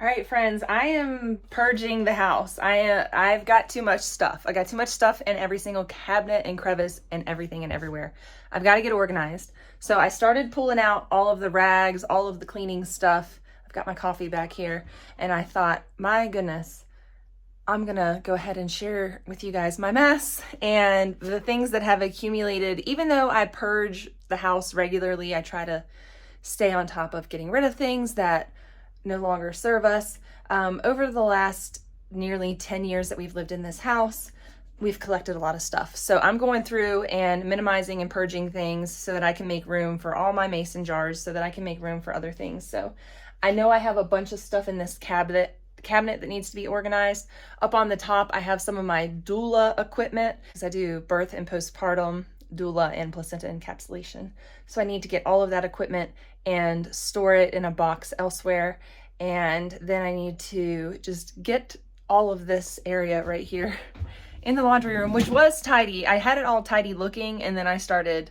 All right, friends, I am purging the house. I've got too much stuff. I got too much stuff in every single cabinet and crevice and everything and everywhere. I've got to get organized. So I started pulling out all of the rags, all of the cleaning stuff. I've got my coffee back here, and I thought, my goodness, I'm gonna go ahead and share with you guys my mess and the things that have accumulated. Even though I purge the house regularly, I try to stay on top of getting rid of things that no longer serve us. Over the last nearly 10 years that we've lived in this house, we've collected a lot of stuff. So I'm going through and minimizing and purging things so that I can make room for all my mason jars, so that I can make room for other things. So I know I have a bunch of stuff in this cabinet that needs to be organized. Up on the top, I have some of my doula equipment because I do birth and postpartum doula and placenta encapsulation. So I need to get all of that equipment and store it in a box elsewhere. And then I need to just get all of this area right here in the laundry room, which was tidy. I had it all tidy looking, and then I started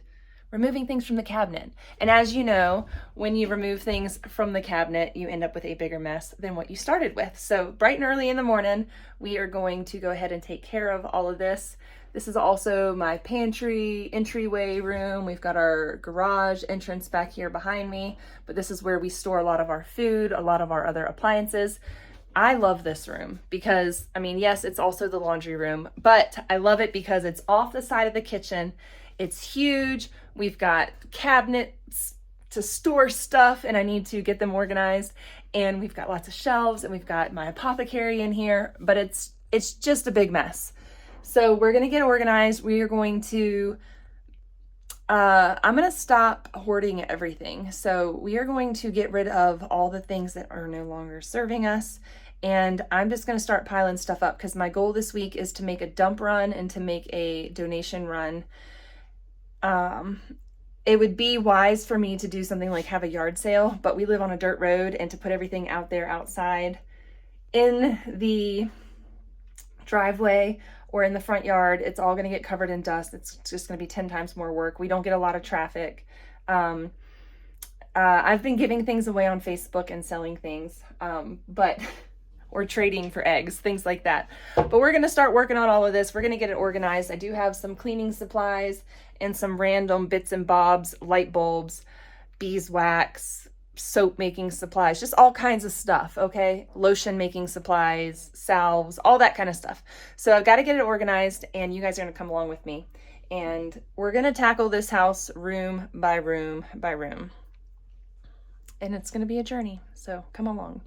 removing things from the cabinet. And as you know, when you remove things from the cabinet, you end up with a bigger mess than what you started with. So bright and early in the morning, we are going to go ahead and take care of all of this. This is also my pantry entryway room. We've got our garage entrance back here behind me, but this is where we store a lot of our food, a lot of our other appliances. I love this room because, I mean, yes, it's also the laundry room, but I love it because it's off the side of the kitchen. It's huge. We've got cabinets to store stuff, and I need to get them organized. And we've got lots of shelves, and we've got my apothecary in here, but it's just a big mess. So we're going to get organized. We are going to, I'm going to stop hoarding everything. So we are going to get rid of all the things that are no longer serving us. And I'm just going to start piling stuff up because my goal this week is to make a dump run and to make a donation run. It would be wise for me to do something like have a yard sale, but we live on a dirt road, and to put everything out there outside in the driveway or in the front yard, it's all going to get covered in dust. It's just going to be 10 times more work. We don't get a lot of traffic. I've been giving things away on Facebook and selling things, or trading for eggs, things like that. But we're going to start working on all of this. We're going to get it organized. I do have some cleaning supplies and some random bits and bobs, light bulbs, beeswax, soap making supplies, just all kinds of stuff, okay? Lotion making supplies, salves, all that kind of stuff. So I've got to get it organized, and you guys are going to come along with me. And we're going to tackle this house room by room by room. And it's going to be a journey, so come along.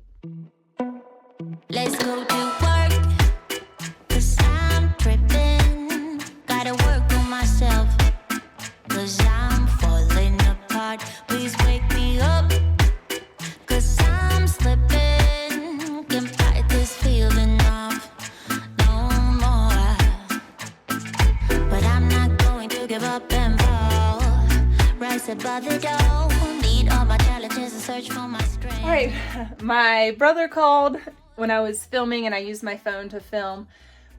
Let's go to work, 'cause I'm tripping. Gotta work on myself, 'cause I'm falling apart. Please wake me up, 'cause I'm slipping. Can't fight this feeling off no more. But I'm not going to give up and fall. Rise above the door. Need all my challenges and search for my strength. All right, my brother called when I was filming, and I used my phone to film,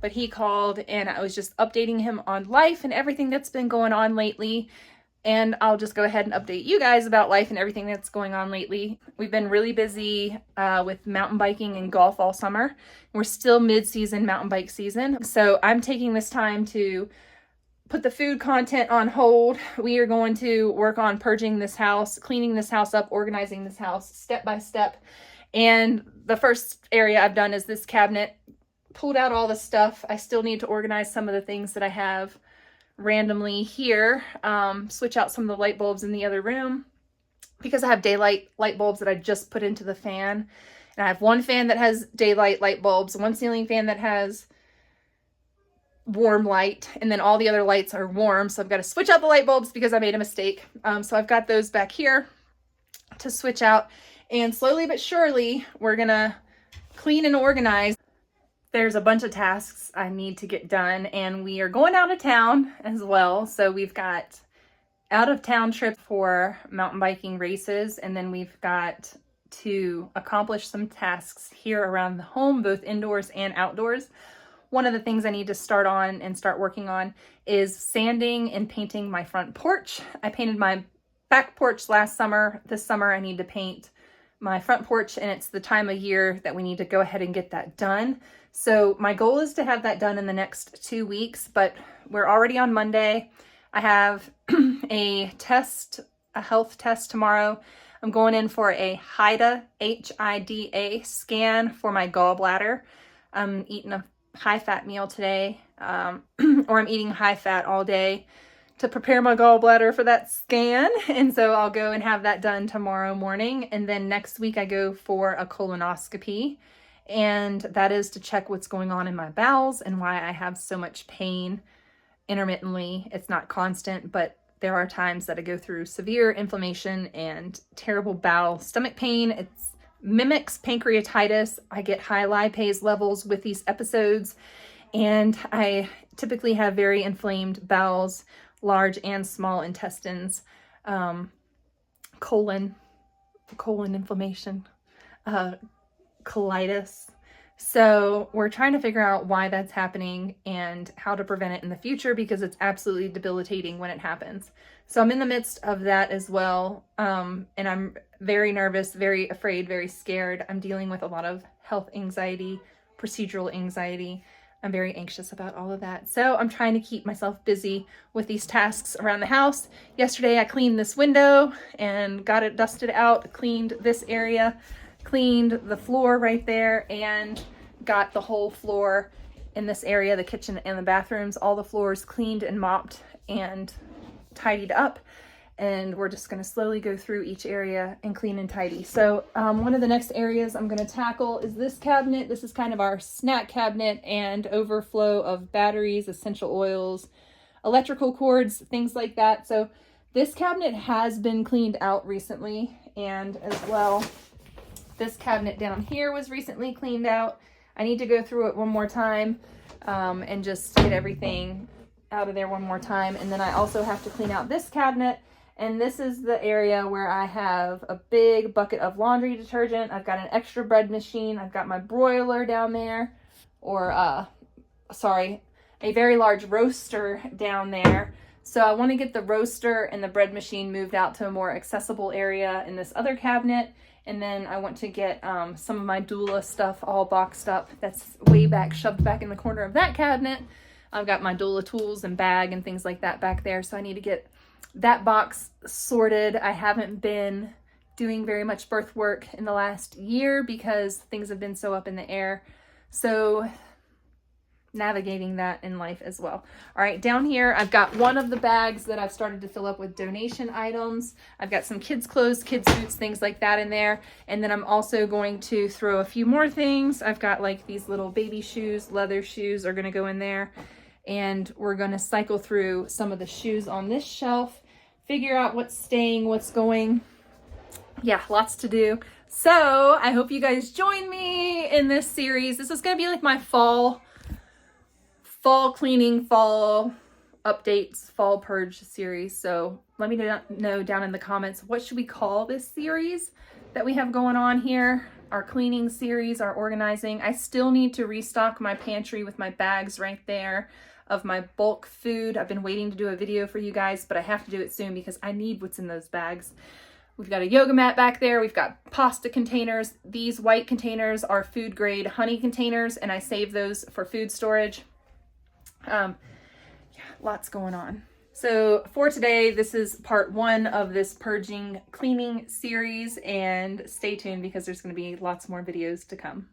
but he called and I was just updating him on life and everything that's been going on lately. And I'll just go ahead and update you guys about life and everything that's going on lately. We've been really busy with mountain biking and golf all summer. We're still mid-season mountain bike season. So I'm taking this time to put the food content on hold. We are going to work on purging this house, cleaning this house up, organizing this house step by step. And the first area I've done is this cabinet. Pulled out all the stuff. I still need to organize some of the things that I have randomly here. Switch out some of the light bulbs in the other room because I have daylight light bulbs that I just put into the fan. And I have one fan that has daylight light bulbs, one ceiling fan that has warm light, and then all the other lights are warm. So I've got to switch out the light bulbs because I made a mistake. So I've got those back here to switch out. And slowly but surely, we're going to clean and organize. There's a bunch of tasks I need to get done, and we are going out of town as well. So we've got out of town trip for mountain biking races, and then we've got to accomplish some tasks here around the home, both indoors and outdoors. One of the things I need to start on and start working on is sanding and painting my front porch. I painted my back porch last summer. This summer I need to paint my front porch, and it's the time of year that we need to go ahead and get that done. So my goal is to have that done in the next 2 weeks, but we're already on Monday. I have a health test tomorrow. I'm going in for a HIDA, H-I-D-A scan for my gallbladder. I'm eating a high-fat meal today, or I'm eating high-fat all day to prepare my gallbladder for that scan. And so I'll go and have that done tomorrow morning. And then next week I go for a colonoscopy. And that is to check what's going on in my bowels and why I have so much pain intermittently. It's not constant, but there are times that I go through severe inflammation and terrible bowel stomach pain. It mimics pancreatitis. I get high lipase levels with these episodes, and I typically have very inflamed bowels, large and small intestines, colon inflammation, colitis. So we're trying to figure out why that's happening and how to prevent it in the future, because it's absolutely debilitating when it happens. So I'm in the midst of that as well. And I'm very nervous, very afraid, very scared. I'm dealing with a lot of health anxiety, procedural anxiety. I'm very anxious about all of that. So I'm trying to keep myself busy with these tasks around the house. Yesterday I cleaned this window and got it dusted out, cleaned this area, cleaned the floor right there, and got the whole floor in this area, the kitchen and the bathrooms, all the floors cleaned and mopped and tidied up. And we're just going to slowly go through each area and clean and tidy. So one of the next areas I'm going to tackle is this cabinet. This is kind of our snack cabinet and overflow of batteries, essential oils, electrical cords, things like that. So this cabinet has been cleaned out recently, and as well, this cabinet down here was recently cleaned out. I need to go through it one more time and just get everything out of there one more time. And then I also have to clean out this cabinet. And this is the area where I have a big bucket of laundry detergent. I've got an extra bread machine. I've got my broiler down there, or a very large roaster down there. So I want to get the roaster and the bread machine moved out to a more accessible area in this other cabinet. And then I want to get some of my doula stuff all boxed up. That's way back, shoved back in the corner of that cabinet. I've got my doula tools and bag and things like that back there. So I need to get that box sorted. I haven't been doing very much birth work in the last year because things have been so up in the air. So navigating that in life as well. All right, down here, I've got one of the bags that I've started to fill up with donation items. I've got some kids' clothes, kids' boots, things like that in there. And then I'm also going to throw a few more things. I've got like these little baby shoes, leather shoes are going to go in there. And we're going to cycle through some of the shoes on this shelf, figure out what's staying, what's going. Yeah, lots to do. So I hope you guys join me in this series. This is going to be like my fall cleaning, fall updates, fall purge series. So let me know down in the comments, what should we call this series that we have going on here? Our cleaning series, our organizing. I still need to restock my pantry with my bags right there of my bulk food. I've been waiting to do a video for you guys, but I have to do it soon because I need what's in those bags. We've got a yoga mat back there. We've got pasta containers. These white containers are food grade honey containers, and I save those for food storage. Yeah, lots going on. So for today, this is part 1 of this purging cleaning series, and stay tuned because there's going to be lots more videos to come.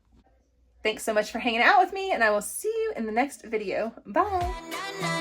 Thanks so much for hanging out with me, and I will see you in the next video. Bye.